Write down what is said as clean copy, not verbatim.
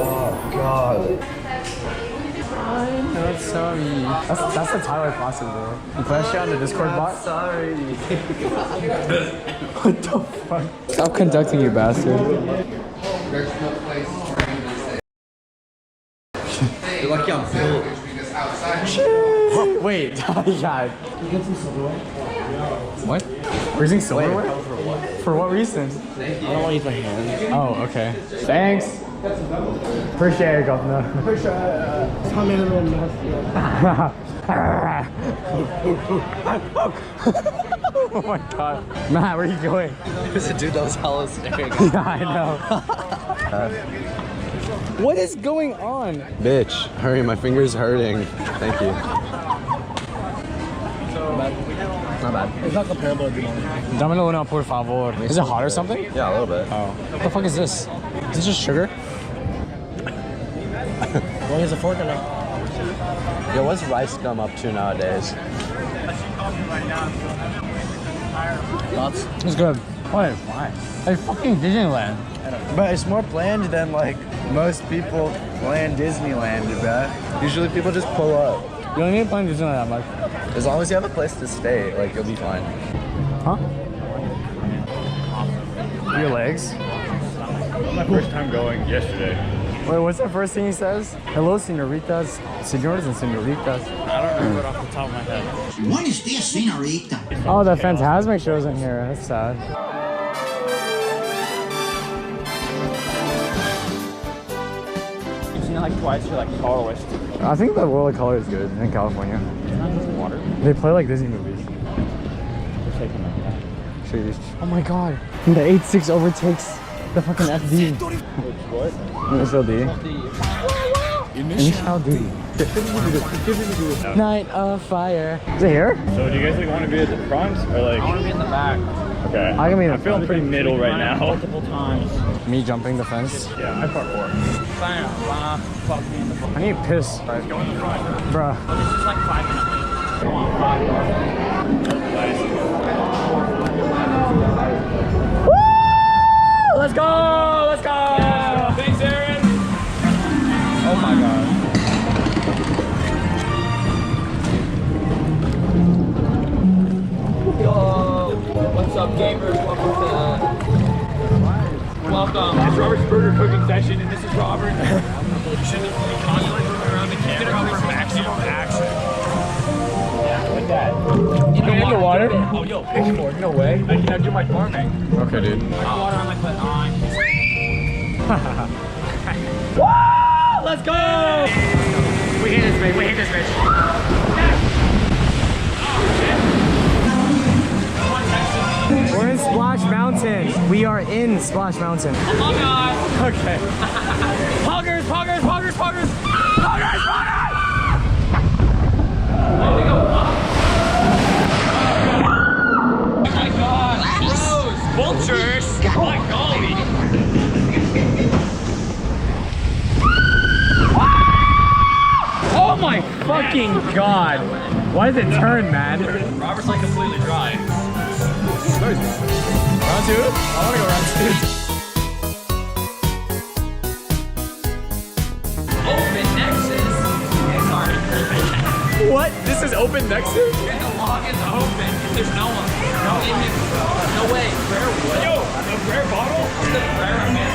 Oh god. I'm not sorry. That's the Tyler Fawcett there. You play that shit on the Discord bot? Sorry. What the fuck? Stop conducting, you bastard. There's no place you're lucky I'm built. Wait, yeah. You get some silverware? What? We're using silverware? For what? For what reason? I don't want to use my hands. Oh, okay. Thanks. Appreciate it, Governor. Oh my god. Matt, where are you going? There's a dude that was hella staring. Yeah, I know. What is going on? Bitch, hurry, my finger's hurting. Thank you. Not bad. It's not comparable to the Dámelo uno, por favor. Is it hot or something? Yeah, a little bit. Oh. What the fuck is this? Is this just sugar? Well, here's a fork in it. Yo, what's Ricegum up to nowadays? Thoughts? It's good. Why? Like fucking Disneyland. But it's more planned than like most people plan Disneyland, bruh. Usually people just pull up. You don't need to plan Disneyland that much. As long as you have a place to stay, like, you'll be fine. Huh? Your legs? My first time going yesterday. Wait, what's the first thing he says? Hello, senoritas, senores and senoritas. I don't remember it off the top of my head. What is this, senorita? Oh, the Phantasmic show's in here. That's sad. You've seen it like twice, you're like colorist. I think the World of Color is good in California. It's not just water. They play like Disney movies. We're taking that. Oh my god. The 8-6 overtakes the fucking FD. What? Initial D. Initial D. Night of Fire. Is it here? So do you guys like want to be at the front or like? I want to be in the back Okay. I can be in the I'm feeling pretty middle right now. multiple times. Me jumping the fence. Yeah, I parkour. Bam, bam, fuck me in the front. I need piss. Go in the front. Bruh. This is like 5 minutes. Come on, 5 minutes. Let's go! Let's go! Thanks, Aaron. Oh my god. Yo, what's up, gamers? Welcome. It's Robert's burger cooking session, and this is Robert. You shouldn't be constantly moving around the camera for maximum action. Yeah, like that. In the water? Oh, yo, pitchfork, no way. I can do my farming. Okay, dude. Water on my foot. Let's go! We hit this bitch. We hit this bitch. We're in Splash Mountain. We are in Splash Mountain. Oh god. Okay. Poggers, poggers, poggers, poggers! Poggers, poggers! Oh my god. Bros. Vultures! My golly! Oh my fucking god! Why does it turn, man? Robert's like completely dry. Round two? I wanna go round two. Open Nexus. Sorry. What? This is Open Nexus? The log is open. There's no one. No image. No way. Rare wood. Yo, a rare bottle? The rare man.